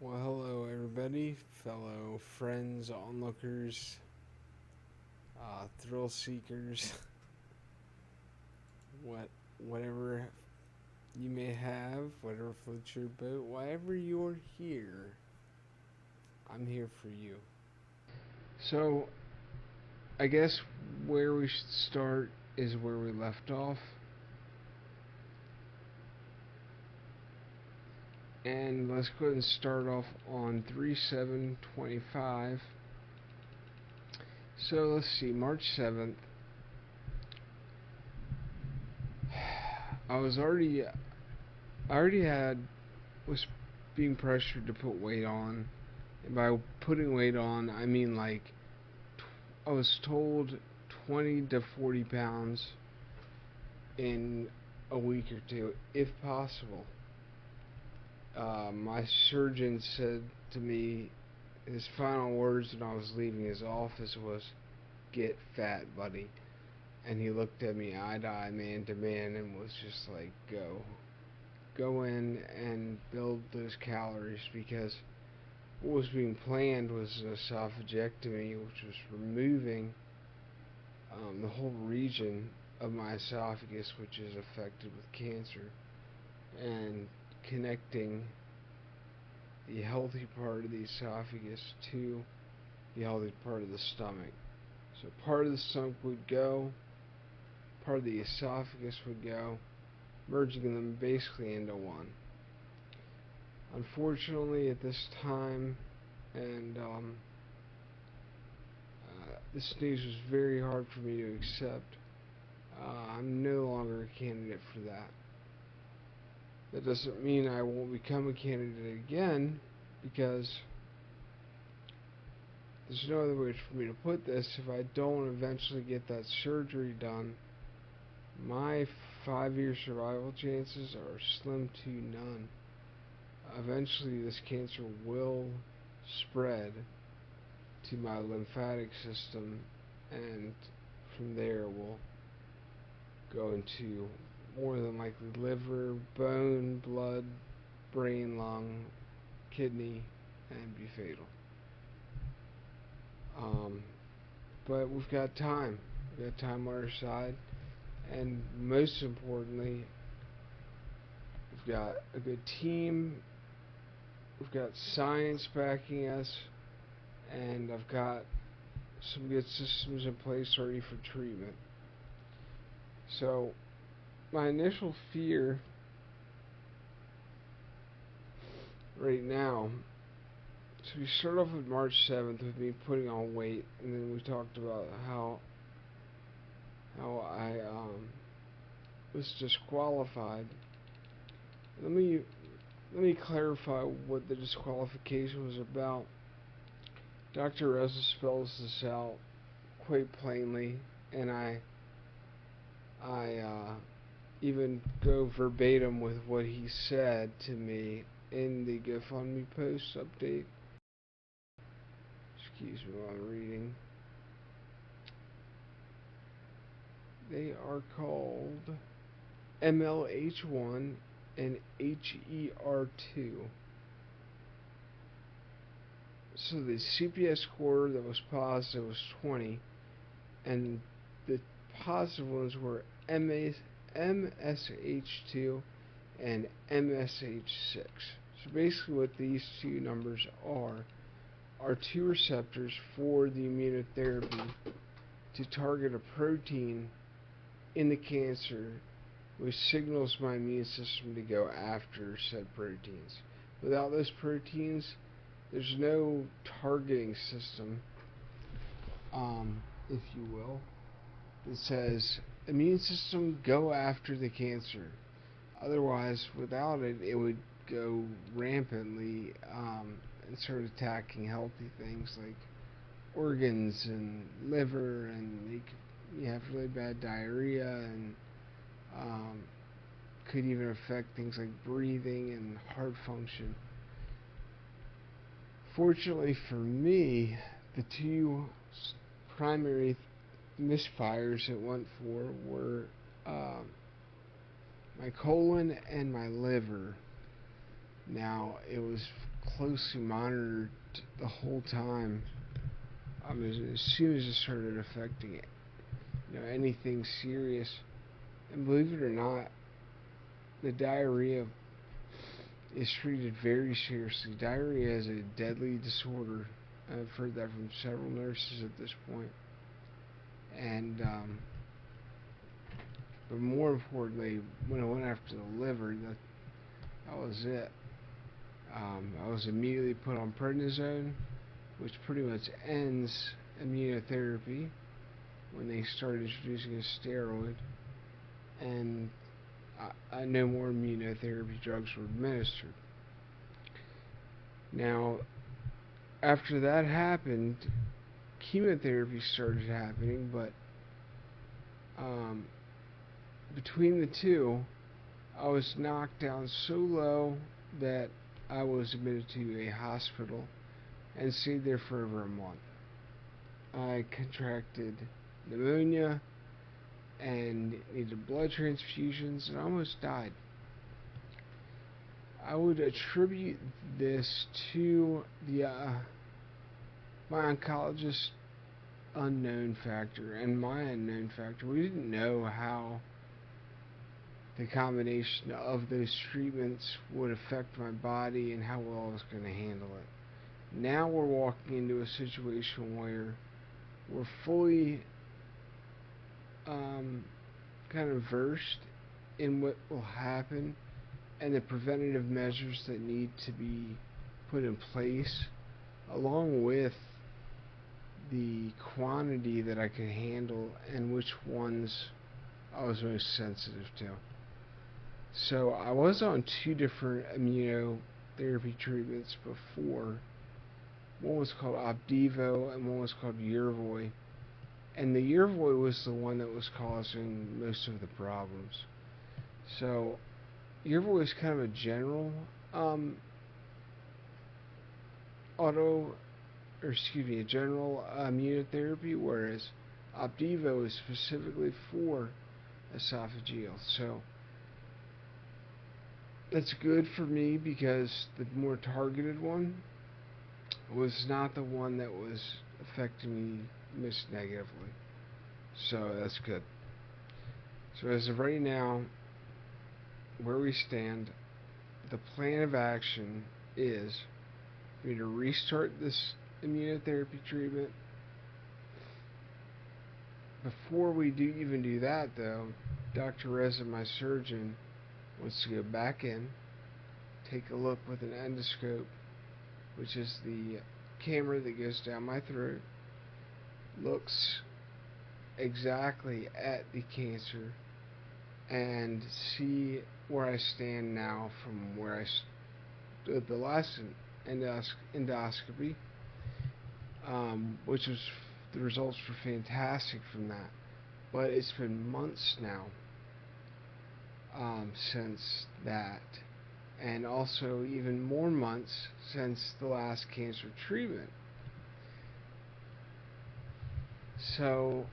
Well, hello everybody, fellow friends, onlookers, thrill seekers, whatever you may have, whatever floats your boat, wherever you're here, I'm here for you. So, I guess where we should start is where we left off. And let's go ahead and start off on 3/7/25. So let's see, March 7th. I was being pressured to put weight on. And by putting weight on, I mean like I was told 20 to 40 pounds in a week or two, if possible. My surgeon said to me, his final words when I was leaving his office was, "Get fat, buddy." And he looked at me eye to eye, man to man, and was just like, go in and build those calories, because what was being planned was an esophagectomy, which was removing the whole region of my esophagus, which is affected with cancer, and connecting the healthy part of the esophagus to the healthy part of the stomach. So part of the stomach would go, part of the esophagus would go, merging them basically into one. Unfortunately, at this time, and this news was very hard for me to accept. I'm no longer a candidate for that. That doesn't mean I won't become a candidate again, because there's no other way for me to put this. If I don't eventually get that surgery done, my 5-year survival chances are slim to none. Eventually, this cancer will spread to my lymphatic system, and from there will go into more than likely liver, bone, blood, brain, lung, kidney, and be fatal. But we've got time. We've got time on our side, and most importantly, we've got a good team. We've got science backing us, and I've got some good systems in place already for treatment. So, my initial fear right now, so we start off with March 7th with me putting on weight, and then we talked about how I was disqualified. Let me clarify what the disqualification was about. Dr. Rosa spells this out quite plainly, and I even go verbatim with what he said to me in the GoFundMe post update. Excuse me while I'm reading. They are called MLH1 and HER2. So the CPS score that was positive was 20, and the positive ones were MSH2 and MSH6. So basically what these two numbers are two receptors for the immunotherapy to target a protein in the cancer, which signals my immune system to go after said proteins. Without those proteins, there's no targeting system, if you will, that says, immune system, go after the cancer. Otherwise, without it, it would go rampantly and start attacking healthy things like organs and liver, and you have really bad diarrhea, and could even affect things like breathing and heart function. Fortunately for me, the two primary misfires it went for were my colon and my liver. Now, it was closely monitored the whole time. As soon as it started affecting it, anything serious. And believe it or not, the diarrhea is treated very seriously. Diarrhea is a deadly disorder. I've heard that from several nurses at this point. And but more importantly, when I went after the liver, that was it. I was immediately put on prednisone, which pretty much ends immunotherapy when they started introducing a steroid, and no more immunotherapy drugs were administered. Now, after that happened, chemotherapy started happening, but between the two, I was knocked down so low that I was admitted to a hospital and stayed there for over a month. I contracted pneumonia and needed blood transfusions and almost died. I would attribute this to my oncologist unknown factor and my unknown factor. We didn't know how the combination of those treatments would affect my body and how well I was going to handle it. Now we're walking into a situation where we're fully kind of versed in what will happen and the preventative measures that need to be put in place, along with the quantity that I could handle and which ones I was most sensitive to. So I was on 2 different immunotherapy treatments before. One was called Opdivo and one was called Yervoy. And the Yervoy was the one that was causing most of the problems. So Yervoy is kind of a general general immunotherapy, whereas Opdivo is specifically for esophageal. So that's good for me because the more targeted one was not the one that was affecting me most negatively. So that's good. So as of right now, where we stand, the plan of action is for me to restart this immunotherapy treatment. Before we even do that, though, Dr. Reza, my surgeon, wants to go back in, take a look with an endoscope, which is the camera that goes down my throat, looks exactly at the cancer, and see where I stand now from where I stood the last endoscopy, which was, the results were fantastic from that. But it's been months now since that, and also even more months since the last cancer treatment. So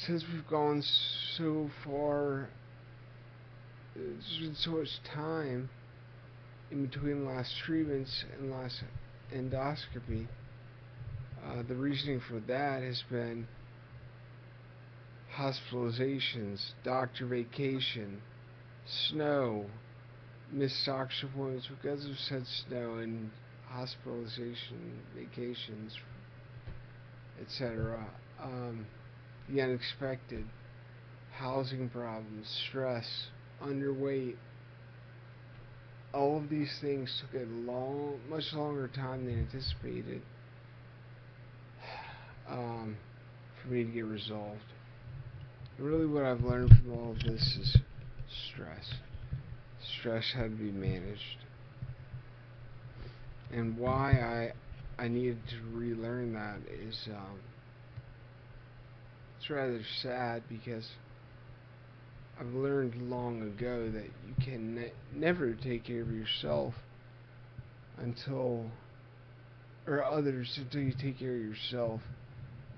since we've gone so far, there's been so much time in between last treatments and last endoscopy. The reasoning for that has been hospitalizations, doctor vacation, snow, missed doctor's appointments because of said snow, and hospitalization, vacations, etc. The unexpected, housing problems, stress, underweight. All of these things took a much longer time than anticipated for me to get resolved. Really, what I've learned from all of this is stress. Stress had to be managed. And why I needed to relearn that is it's rather sad, because I've learned long ago that you can never take care of yourself until you take care of yourself.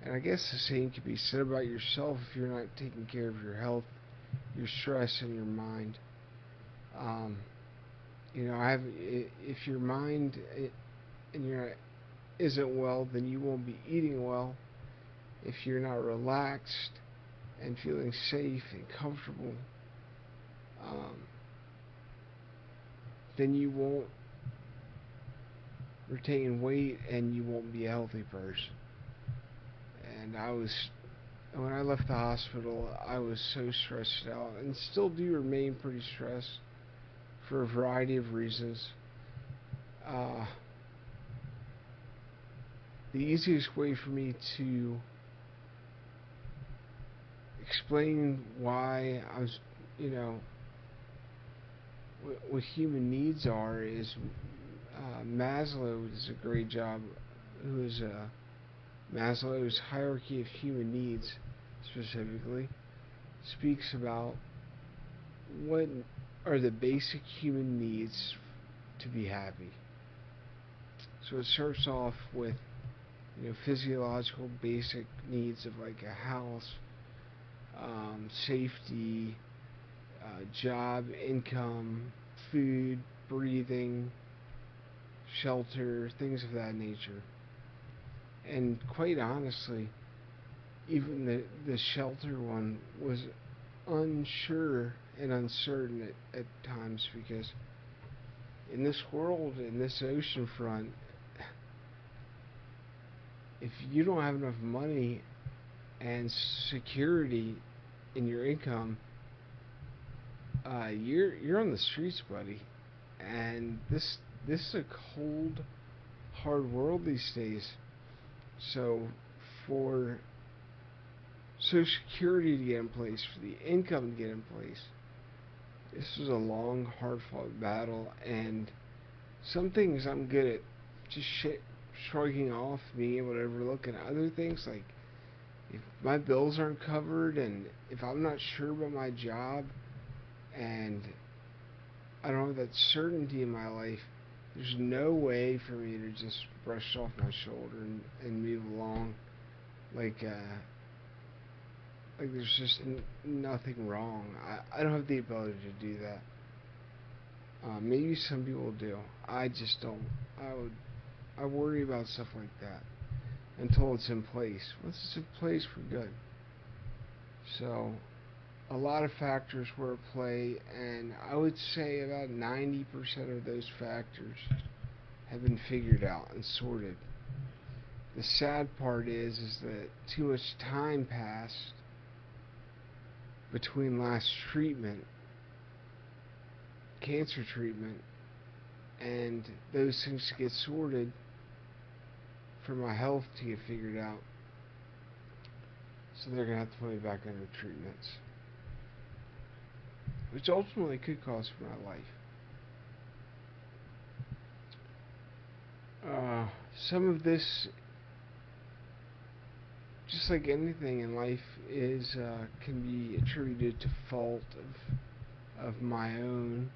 And I guess the same can be said about yourself if you're not taking care of your health, your stress, and your mind. if your mind and your isn't well, then you won't be eating well. If you're not relaxed and feeling safe and comfortable, um, then you won't retain weight and you won't be a healthy person. And when I left the hospital, I was so stressed out and still do remain pretty stressed for a variety of reasons. Uh, the easiest way for me to explain why I was, you know, what human needs are is Maslow does a great job, who is Maslow's hierarchy of human needs specifically, speaks about what are the basic human needs to be happy. So it starts off with physiological basic needs of like a house, safety, job, income, food, breathing, shelter, things of that nature. And quite honestly, even the shelter one was unsure and uncertain at times, because in this world, in this ocean front, if you don't have enough money and security in your income, you're on the streets, buddy. And this is a cold, hard world these days. So for Social Security to get in place, for the income to get in place, this was a long, hard-fought battle. And some things I'm good at just shrugging off, being able to overlook, and other things, like if my bills aren't covered and if I'm not sure about my job and I don't have that certainty in my life, there's no way for me to just brush it off my shoulder and move along like there's just nothing wrong. I don't have the ability to do that. Maybe some people do. I just don't. I worry about stuff like that until it's in place. Once it's in place, we're good. So a lot of factors were at play, and I would say about 90% of those factors have been figured out and sorted. The sad part is that too much time passed between last treatment, cancer treatment, and those things to get sorted for my health to get figured out. So they're going to have to put me back under treatments, which ultimately could cost me my life. Some of this, just like anything in life, is can be attributed to fault of my own,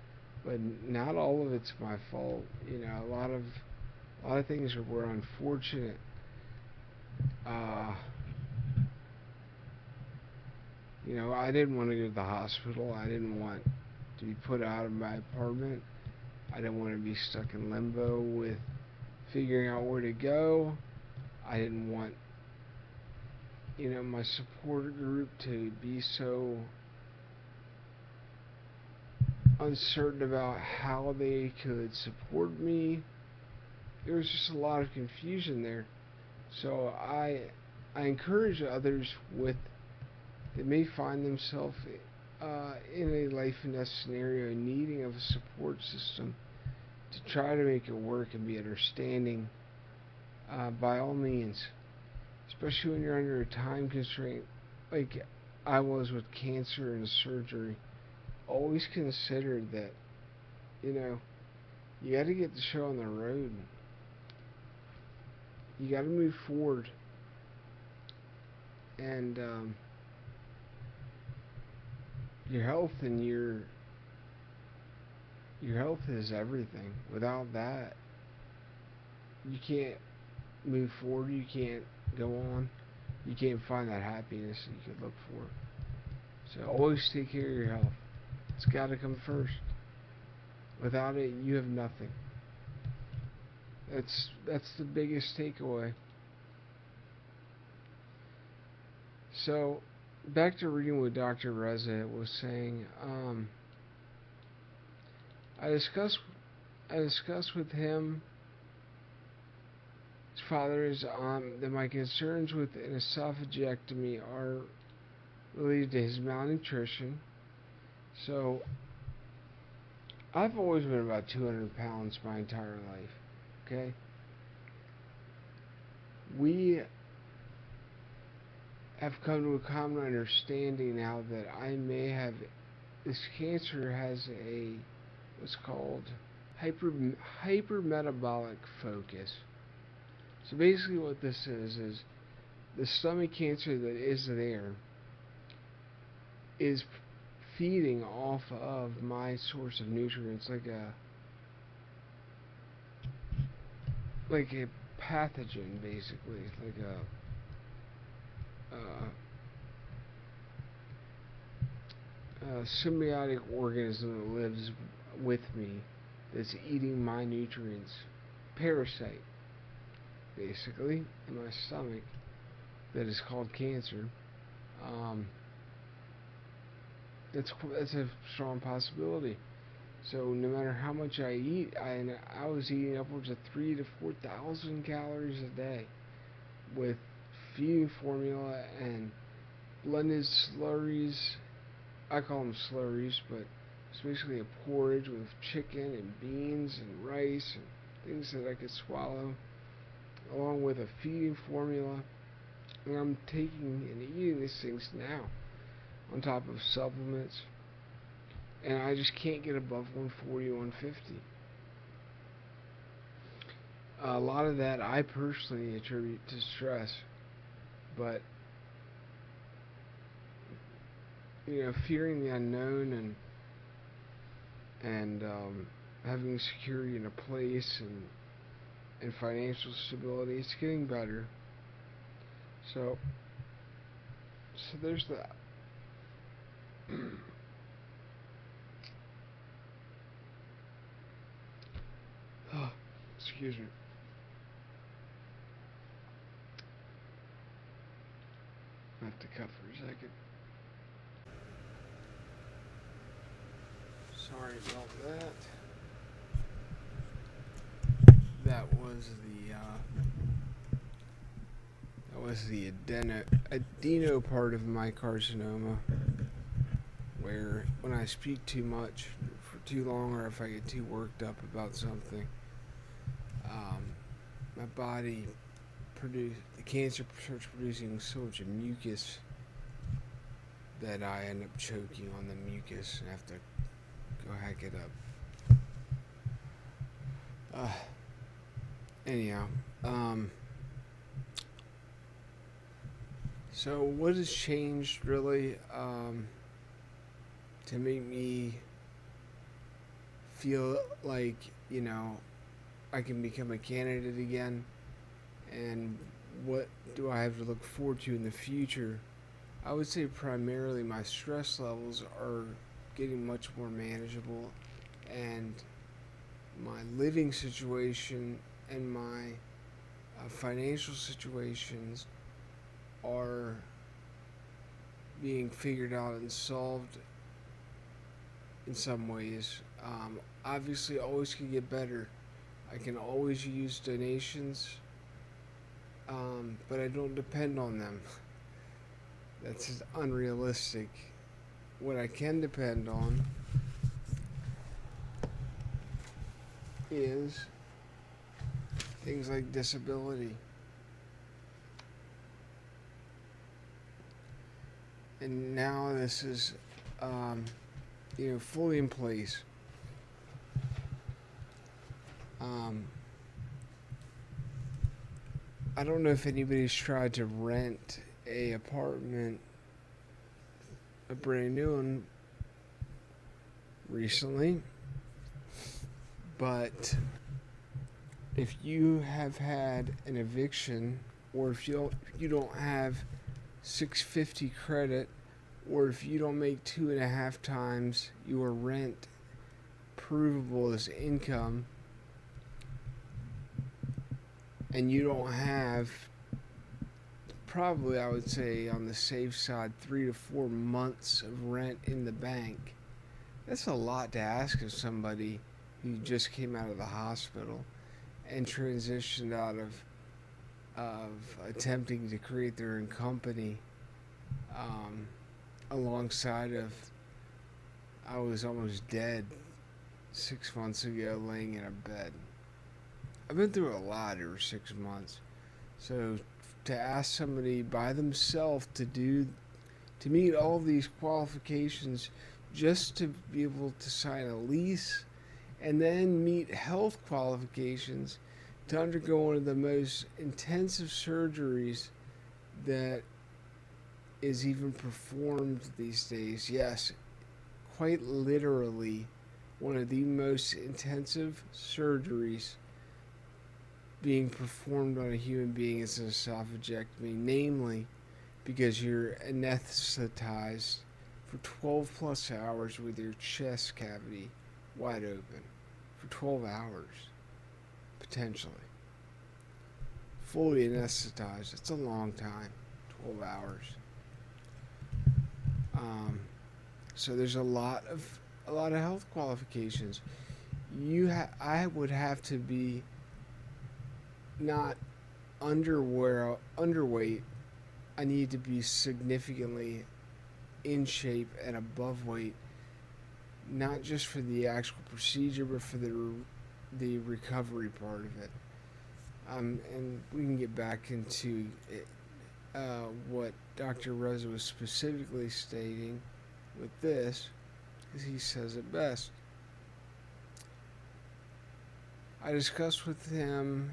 but not all of it's my fault. A lot of things were unfortunate. I didn't want to go to the hospital. I didn't want to be put out of my apartment. I didn't want to be stuck in limbo with figuring out where to go. I didn't want, my support group to be so uncertain about how they could support me. There was just a lot of confusion there. So I encourage others that may find themselves in a life and death scenario needing of a support system to try to make it work and be understanding, by all means, especially when you're under a time constraint like I was with cancer and surgery. Always consider that you got to get the show on the road. You got to move forward, and your health and your health is everything. Without that, you can't move forward. You can't go on. You can't find that happiness that you could look for. So always take care of your health. It's got to come first. Without it, you have nothing. That's the biggest takeaway. So, back to reading what Dr. Reza was saying. I discussed with him, his father, that my concerns with an esophagectomy are related to his malnutrition. So, I've always been about 200 pounds my entire life. Okay? We have come to a common understanding now that I may have this cancer has what's called hypermetabolic focus. So basically what this is the stomach cancer that is there is feeding off of my source of nutrients like a pathogen, basically, like a symbiotic organism that lives with me that's eating my nutrients. Parasite, basically, in my stomach that is called cancer. That's a strong possibility. So no matter how much I eat, I was eating upwards of 3,000 to 4,000 calories a day with feeding formula and blended slurries. I call them slurries, but it's basically a porridge with chicken and beans and rice and things that I could swallow, along with a feeding formula. And I'm taking and eating these things now, on top of supplements, and I just can't get above 140, 150. A lot of that I personally attribute to stress, but fearing the unknown and having security in a place and financial stability, it's getting better. So there's that. Oh, excuse me. I have to cut for a second. Sorry about that. That was the adeno part of my carcinoma, where when I speak too much for too long, or if I get too worked up about something, my body the cancer starts producing so much mucus that I end up choking on the mucus and have to go hack it up. Anyhow, so what has changed really to make me feel like, I can become a candidate again, and what do I have to look forward to in the future? I would say primarily my stress levels are getting much more manageable, and my living situation and my financial situations are being figured out and solved in some ways. Obviously, always can get better. I can always use donations, but I don't depend on them. That's just unrealistic. What I can depend on is things like disability. And now this is, fully in place. I don't know if anybody's tried to rent a apartment, a brand new one, recently, but if you have had an eviction, or if you don't have 650 credit, or if you don't make 2.5 times your rent provable as income, and you don't have, probably I would say on the safe side, 3 to 4 months of rent in the bank, that's a lot to ask of somebody who just came out of the hospital and transitioned out of attempting to create their own company, alongside of, I was almost dead 6 months ago laying in a bed. I've been through a lot over 6 months. So to ask somebody by themselves to meet all these qualifications just to be able to sign a lease and then meet health qualifications to undergo one of the most intensive surgeries that is even performed these days. Yes, quite literally one of the most intensive surgeries being performed on a human being is an esophagectomy, namely because you're anesthetized for 12 plus hours with your chest cavity wide open for 12 hours, potentially. Fully anesthetized, it's a long time, 12 hours. So there's a lot of health qualifications. I would have to be not underweight. I need to be significantly in shape and above weight, not just for the actual procedure, but for the recovery part of it. And we can get back into it, what Dr. Reza was specifically stating with this, because he says it best. I discussed with him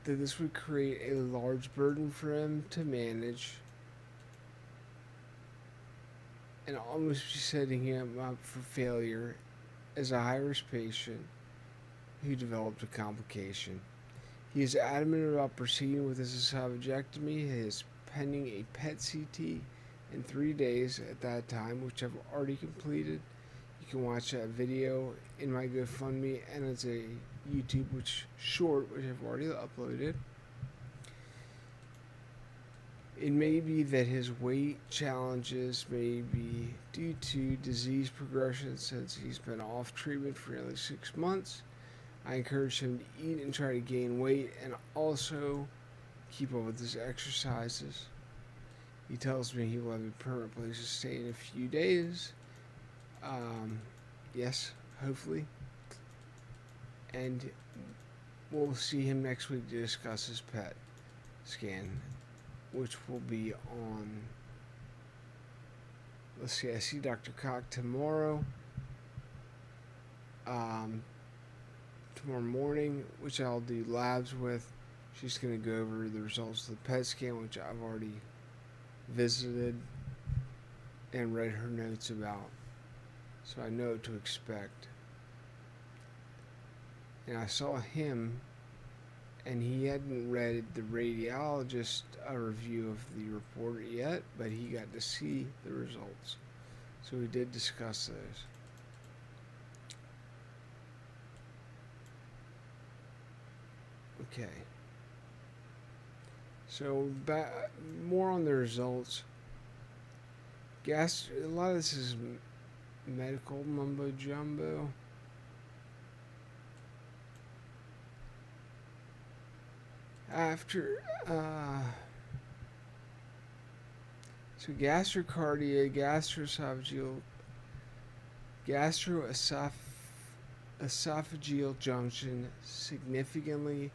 that this would create a large burden for him to manage and almost be setting him up for failure as a high-risk patient who developed a complication. He is adamant about proceeding with his esophagectomy. He is pending a PET CT in 3 days at that time, which I've already completed. You can watch that video in my GoFundMe, and it's a YouTube which I've already uploaded. It may be that his weight challenges may be due to disease progression since he's been off treatment for nearly 6 months. I encourage him to eat and try to gain weight and also keep up with his exercises. He tells me he will have a permanent place to stay in a few days. Yes, hopefully. And we'll see him next week to discuss his PET scan, which will be on, let's see, I see Dr. Cock tomorrow. Tomorrow morning, which I'll do labs with. She's going to go over the results of the PET scan, which I've already visited and read her notes about, so I know what to expect. And I saw him, and he hadn't read the radiologist review of the report yet, but he got to see the results, so we did discuss those. Okay. So more on the results. A lot of this is medical mumbo jumbo. After so gastrocardia, gastroesophageal junction, significantly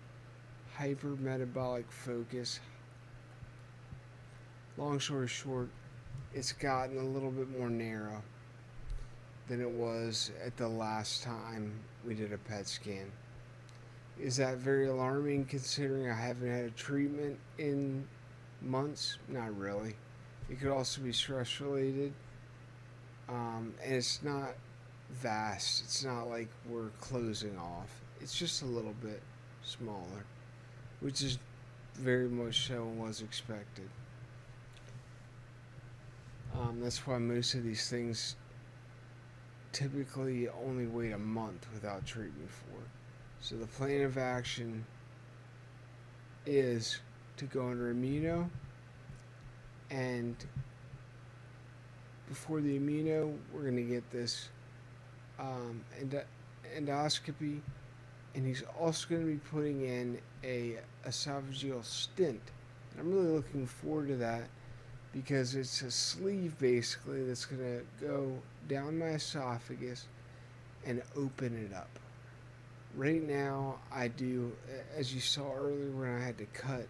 hypermetabolic focus. Long story short, it's gotten a little bit more narrow than it was at the last time we did a PET scan. Is that very alarming considering I haven't had a treatment in months? Not really. It could also be stress related. And it's not vast. It's not like we're closing off. It's just a little bit smaller, which is very much so was expected. That's why most of these things typically only wait a month without treatment for. So the plan of action is to go under immuno, and before the immuno, we're going to get this endoscopy, and he's also going to be putting in a esophageal stent. And I'm really looking forward to that because it's a sleeve basically that's going to go down my esophagus and open it up. Right now, I do, as you saw earlier when I had to cut,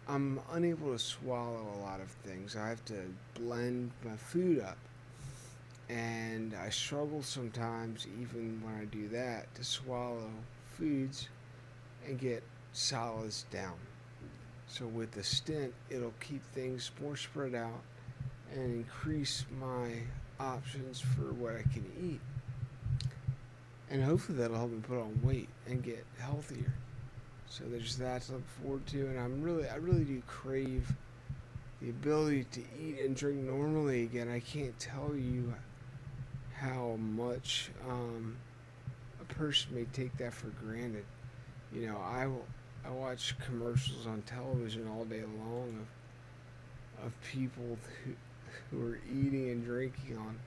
I'm unable to swallow a lot of things. I have to blend my food up. And I struggle sometimes, even when I do that, to swallow foods and get solids down. So with the stent, it'll keep things more spread out and increase my options for what I can eat. And hopefully that'll help me put on weight and get healthier. So there's that to look forward to, and I really do crave the ability to eat and drink normally again. I can't tell you how much a person may take that for granted. You know, I watch commercials on television all day long of people who are eating and drinking on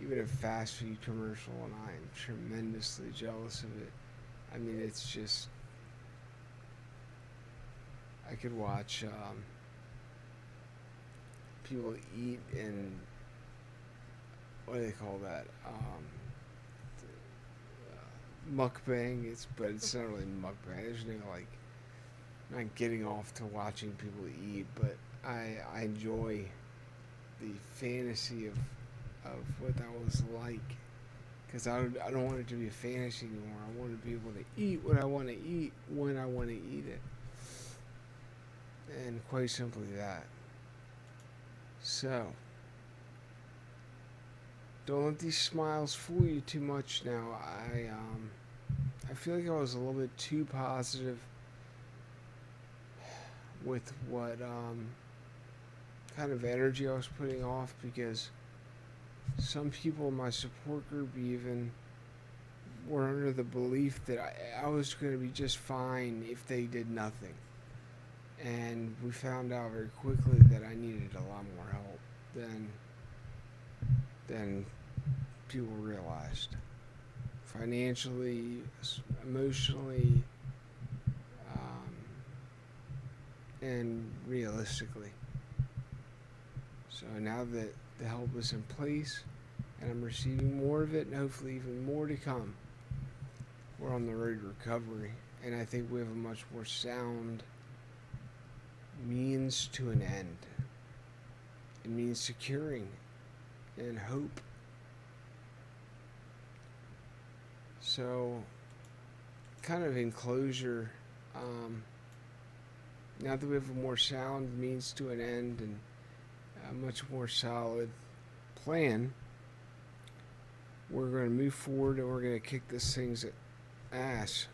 even a fast food commercial, and I am tremendously jealous of it. I mean, it's just, I could watch people eat and, what do they call that? Mukbang. But it's not really mukbang. There's no like, not getting off to watching people eat, but I enjoy the fantasy of what that was like, because I don't want it to be a fantasy anymore. I want to be able to eat what I want to eat when I want to eat it, and quite simply that. So don't let these smiles fool you too much now. I feel like I was a little bit too positive with what kind of energy I was putting off, because some people in my support group even were under the belief that I was going to be just fine if they did nothing. And we found out very quickly that I needed a lot more help than people realized. Financially, emotionally, and realistically. So now that the help is in place and I'm receiving more of it, and hopefully even more to come, we're on the road to recovery. And I think we have a much more sound means to an end. It means securing and hope. So, kind of in closure, now that we have a more sound means to an end and a much more solid plan, we're going to move forward and we're going to kick this thing's ass.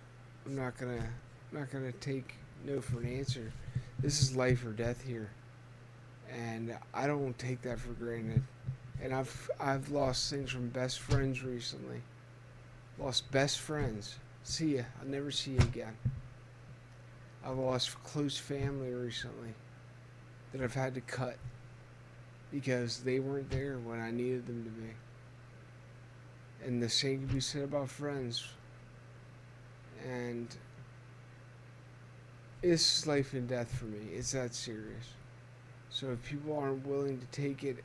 I'm not gonna take no for an answer. This is life or death here, and I don't take that for granted. And I've lost things from best friends recently. Lost best friends. See ya. I'll never see you again. I've lost close family recently that I've had to cut because they weren't there when I needed them to be. And the same can be said about friends. And it's life and death for me. It's that serious. So if people aren't willing to take it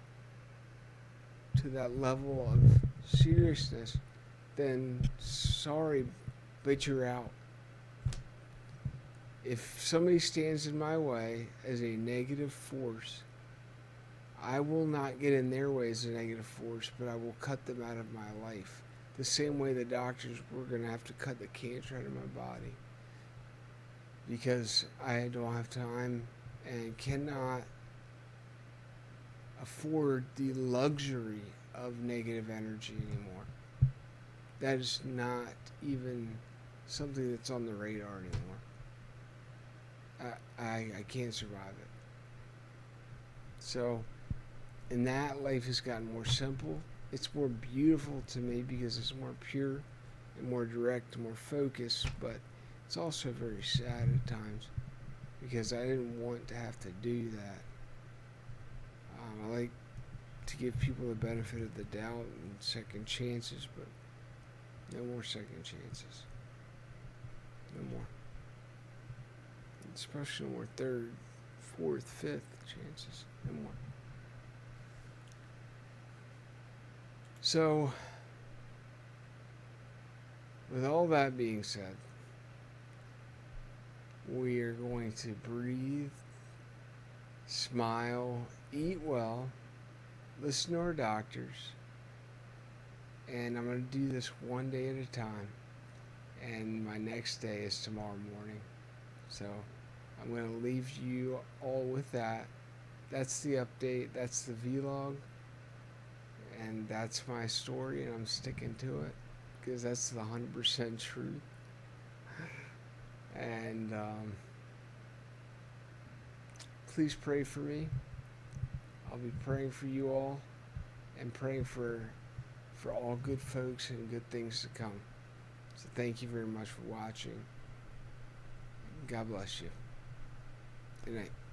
to that level of seriousness, then sorry, but you're out. If somebody stands in my way as a negative force, I will not get in their way as a negative force, but I will cut them out of my life. The same way the doctors were going to have to cut the cancer out of my body. Because I don't have time and cannot afford the luxury of negative energy anymore. That is not even something that's on the radar anymore. I can't survive it. So, in that, life has gotten more simple. it's more beautiful to me because it's more pure and more direct and more focused, but it's also very sad at times because I didn't want to have to do that. I like to give people the benefit of the doubt and second chances, but no more second chances. No more. Especially no more third, fourth, fifth chances. No more. So, with all that being said, we are going to breathe, smile, eat well, listen to our doctors, and I'm going to do this one day at a time. And my next day is tomorrow morning. So I'm going to leave you all with that. That's the update, that's the vlog, and that's my story, and I'm sticking to it because that's the 100% truth. And please pray for me. I'll be praying for you all and praying for all good folks and good things to come. So thank you very much for watching. God bless you. Good night.